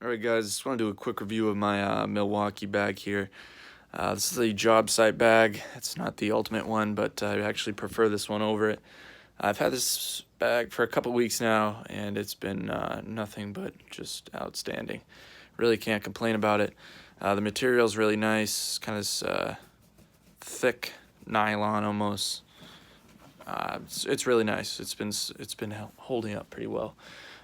Alright guys, just want to do a quick review of my Milwaukee bag here. This is a job site bag. It's not the ultimate one, but I actually prefer this one over it. I've had this bag for a couple weeks now, and it's been nothing but just outstanding. Really can't complain about it. The material is really nice, kind of this thick nylon almost. It's really nice. It's been holding up pretty well.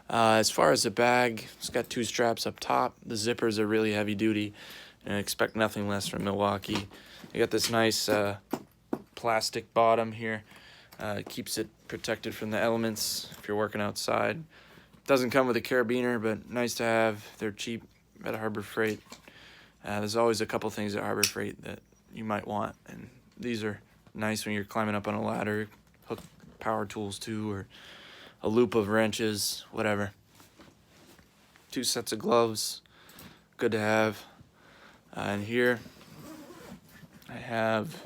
As far as the bag, it's got two straps up top. The zippers are really heavy duty, and I expect nothing less from Milwaukee. You got this nice plastic bottom here. It keeps it protected from the elements if you're working outside. Doesn't come with a carabiner, but nice to have. They're cheap at Harbor Freight. There's always a couple things at Harbor Freight that you might want, and these are nice when you're climbing up on a ladder. Hook power tools too, or a loop of wrenches, whatever. Two sets of gloves, good to have. And here I have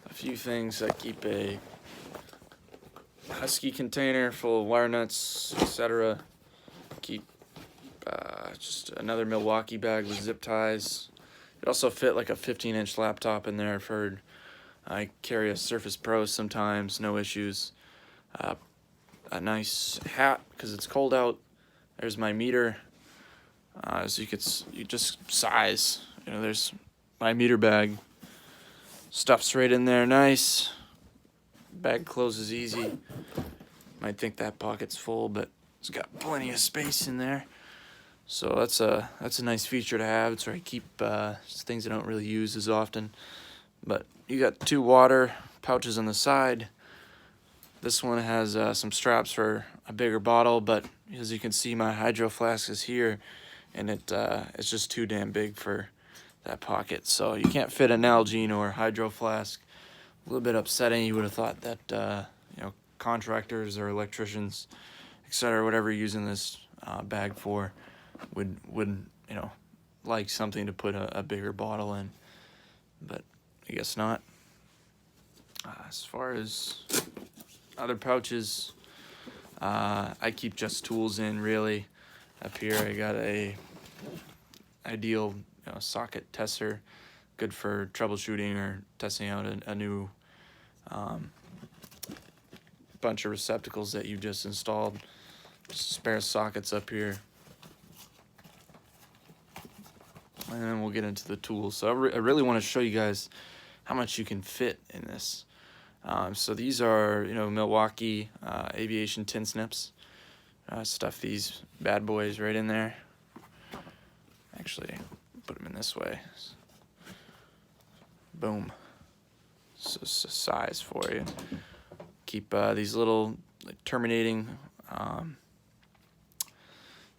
a few things. I keep a husky container full of wire nuts, etc. Keep just another Milwaukee bag with zip ties. It also fit like a 15-inch laptop in there. I've heard. I carry a Surface Pro sometimes, no issues. A nice hat because it's cold out. There's my meter. So you just size. There's my meter bag. Stuff's right in there, nice. Bag closes easy. Might think that pocket's full, but it's got plenty of space in there. So that's a nice feature to have. It's where I keep things I don't really use as often. But you got two water pouches on the side. This one has some straps for a bigger bottle, but as you can see, my hydro flask is here, and it's just too damn big for that pocket. So you can't fit an Nalgene or hydro flask. A little bit upsetting. You would have thought that contractors or electricians, etc., whatever you're using this bag for, would like something to put a bigger bottle in, but I guess not. As far as other pouches, I keep just tools in, really. Up here I got a ideal socket tester, good for troubleshooting or testing out a new bunch of receptacles that you just installed. Just spare sockets up here. And then we'll get into the tools. So I really want to show you guys how much you can fit in this. So these are, Milwaukee aviation tin snips. Stuff these bad boys right in there. Actually, put them in this way. Boom. So it's a size for you. Keep these little terminating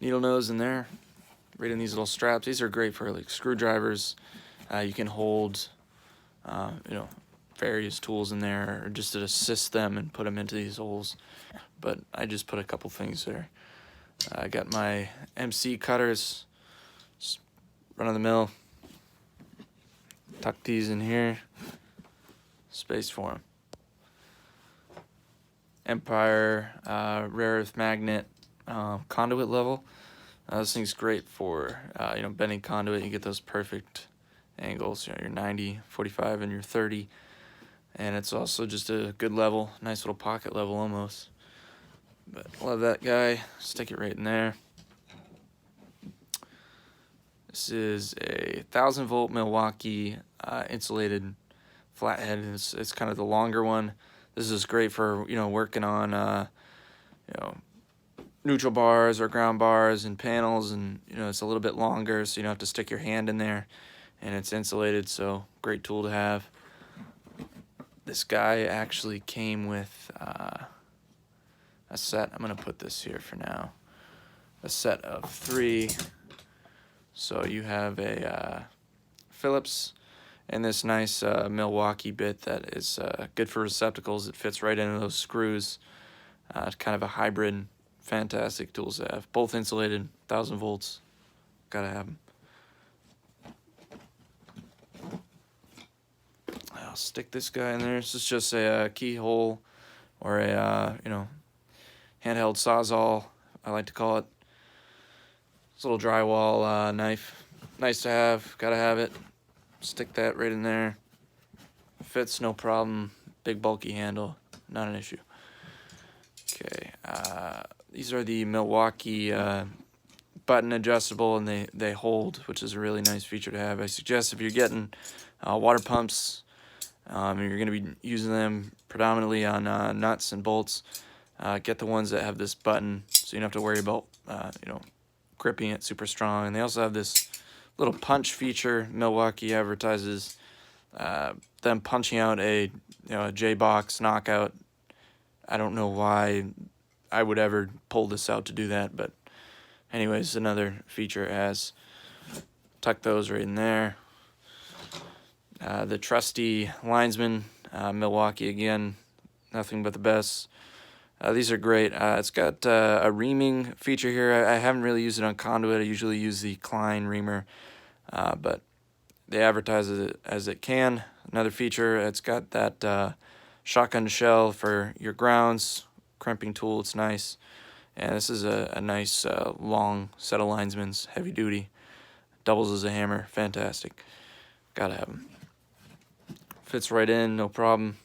needle nose in there, right in these little straps. These are great for like screwdrivers. You can hold, various tools in there, or just to assist them and put them into these holes. But I just put a couple things there. I got my MC cutters, just run of the mill. Tuck these in here. Space for them. Empire rare earth magnet conduit level. This thing's great for bending conduit. You get those perfect angles. Your 90, 45, and your 30. And it's also just a good level, nice little pocket level almost. But love that guy. Stick it right in there. This is a 1,000-volt Milwaukee insulated flathead. It's kind of the longer one. This is great for working on neutral bars or ground bars and panels, and it's a little bit longer, so you don't have to stick your hand in there, and it's insulated, so great tool to have. This guy actually came with a set. I'm going to put this here for now. A set of 3. So you have a Phillips and this nice Milwaukee bit that is good for receptacles. It fits right into those screws. It's kind of a hybrid. Fantastic tools to have. Both insulated, 1,000 volts. Gotta have them. I'll stick this guy in there. This is just a keyhole or a handheld sawzall, I like to call it. This little drywall knife, nice to have, gotta have it. Stick that right in there. Fits no problem. Big bulky handle, not an issue. Okay, these are the Milwaukee button adjustable, and they hold, which is a really nice feature to have. I suggest if you're getting water pumps and you're going to be using them predominantly on nuts and bolts, get the ones that have this button, so you don't have to worry about gripping it super strong. And they also have this little punch feature. Milwaukee advertises them punching out a J-box knockout. I don't know why I would ever pull this out to do that, but anyways, another feature it has. Tuck those right in there. The trusty linesman, Milwaukee again, nothing but the best. These are great. It's got a reaming feature here. I haven't really used it on conduit. I usually use the Klein reamer, but they advertise it as it can. Another feature, it's got that shotgun shell for your grounds, crimping tool. It's nice. And this is a nice long set of linesmans, heavy duty. Doubles as a hammer, fantastic. Gotta have them. Fits right in, no problem.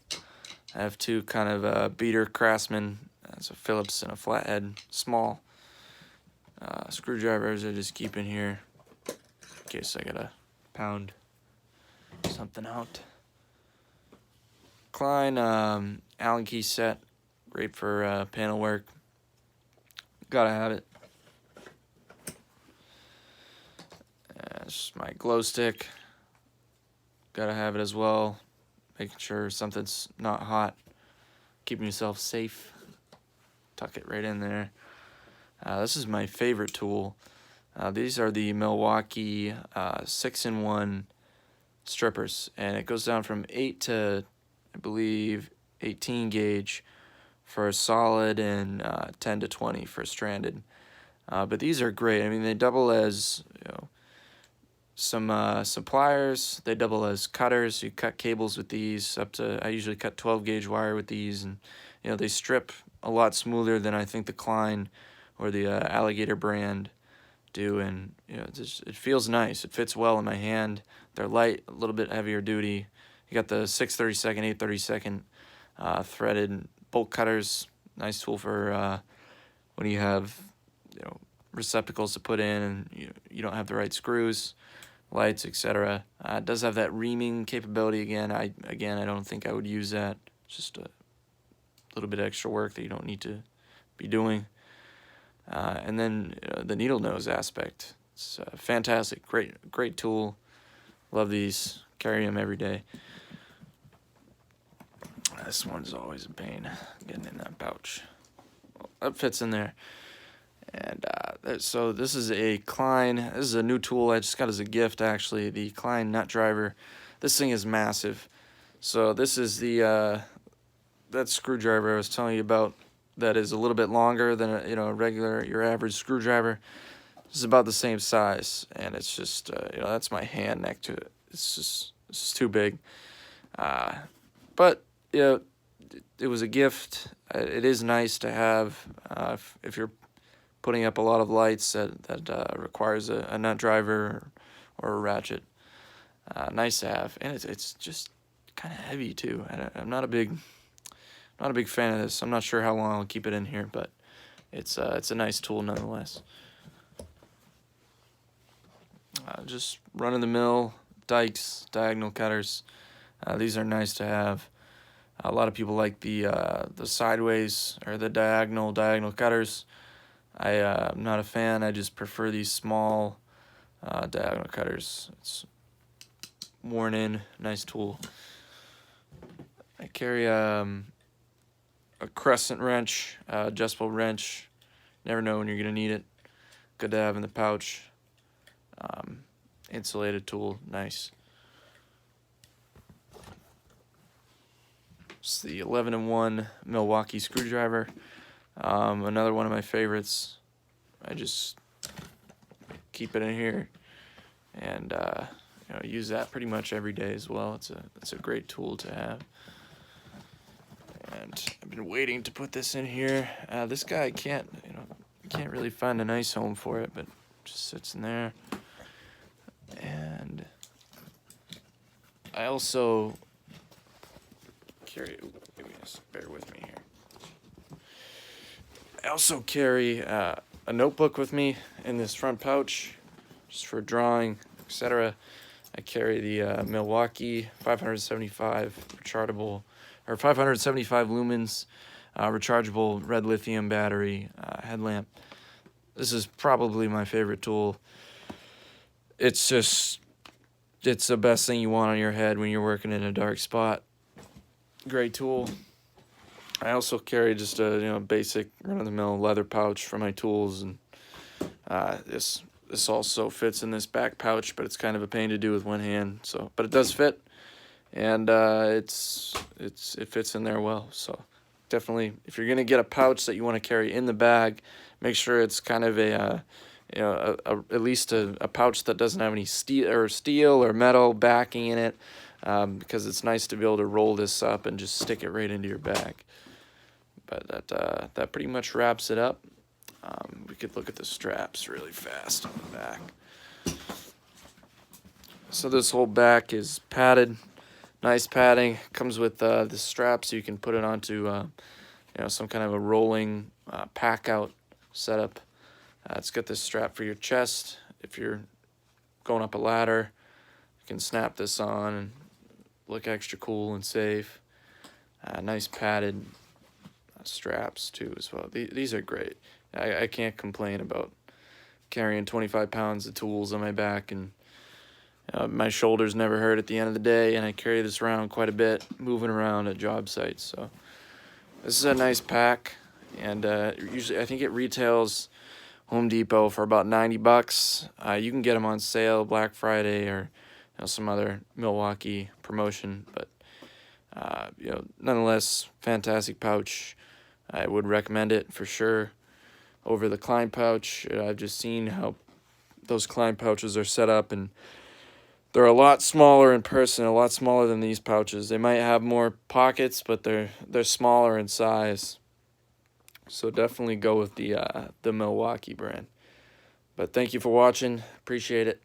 I have two kind of beater Craftsman. It's a Phillips and a flathead, small. Screwdrivers I just keep in here in case I gotta pound something out. Klein Allen key set, great for panel work. Gotta have it. It's my glow stick. Gotta have it as well. Making sure something's not hot. Keeping yourself safe. Tuck it right in there. This is my favorite tool. These are the Milwaukee 6-in-1 strippers, and it goes down from 8 to, I believe, 18 gauge for a solid and 10 to 20 for stranded. But these are great. I mean, they double as some pliers. They double as cutters. You cut cables with these up to, I usually cut 12 gauge wire with these, and they strip a lot smoother than I think the Klein or the Alligator brand do, and it feels nice. It fits well in my hand. They're light, a little bit heavier duty. You got the 6/32, 8/32 threaded bolt cutters. Nice tool for when you have receptacles to put in and you don't have the right screws, lights, etc. It does have that reaming capability again. I don't think I would use that. It's just a little bit of extra work that you don't need to be doing. And then the needle nose aspect. It's fantastic. Great tool. Love these. Carry them every day. This one's always a pain getting in that pouch. Well, that fits in there. And so this is a Klein. This is a new tool I just got as a gift, actually. The Klein nut driver. This thing is massive. So this is the that screwdriver I was telling you about. That is a little bit longer than a regular, your average screwdriver. This is about the same size, and it's just that's my hand next to it. It's just too big. But it was a gift. It is nice to have if you're putting up a lot of lights that requires a nut driver or a ratchet. Nice to have, and it's just kind of heavy too. I'm not a big fan of this. I'm not sure how long I'll keep it in here, but it's a nice tool nonetheless. Just run-of-the-mill dikes, diagonal cutters. These are nice to have. A lot of people like the sideways or the diagonal cutters. I'm not a fan. I just prefer these small diagonal cutters. It's worn in, nice tool. I carry a crescent wrench, adjustable wrench. Never know when you're gonna need it. Good to have in the pouch. Insulated tool, nice. It's the 11-in-1 Milwaukee screwdriver. Another one of my favorites. I just keep it in here and use that pretty much every day as well. It's a great tool to have. And I've been waiting to put this in here. This guy can't really find a nice home for it, but just sits in there. And I also carry, bear with me here. I also carry a notebook with me in this front pouch, just for drawing, etc. I carry the Milwaukee 575 rechargeable, or 575 lumens rechargeable red lithium battery headlamp. This is probably my favorite tool. It's the best thing you want on your head when you're working in a dark spot. Great tool. I also carry just a basic run-of-the-mill leather pouch for my tools, and this also fits in this back pouch, but it's kind of a pain to do with one hand. So, but it does fit, and it fits in there well. So, definitely, if you're gonna get a pouch that you want to carry in the bag, make sure it's kind of at least a pouch that doesn't have any steel or metal backing in it, because it's nice to be able to roll this up and just stick it right into your bag. But that pretty much wraps it up. We could look at the straps really fast on the back. So this whole back is padded, nice padding. Comes with the strap, so you can put it onto some kind of a rolling pack out setup. It's got this strap for your chest. If you're going up a ladder, you can snap this on and look extra cool and safe. Nice padded straps too as well. These are great. I can't complain about carrying 25 pounds of tools on my back, and my shoulders never hurt at the end of the day, and I carry this around quite a bit, moving around at job sites. So this is a nice pack, and usually I think it retails Home Depot for about $90. You can get them on sale Black Friday or some other Milwaukee promotion, but nonetheless, fantastic pouch. I would recommend it for sure over the Klein pouch. I've just seen how those Klein pouches are set up, and they're a lot smaller in person, a lot smaller than these pouches. They might have more pockets, but they're smaller in size. So definitely go with the Milwaukee brand. But thank you for watching. Appreciate it.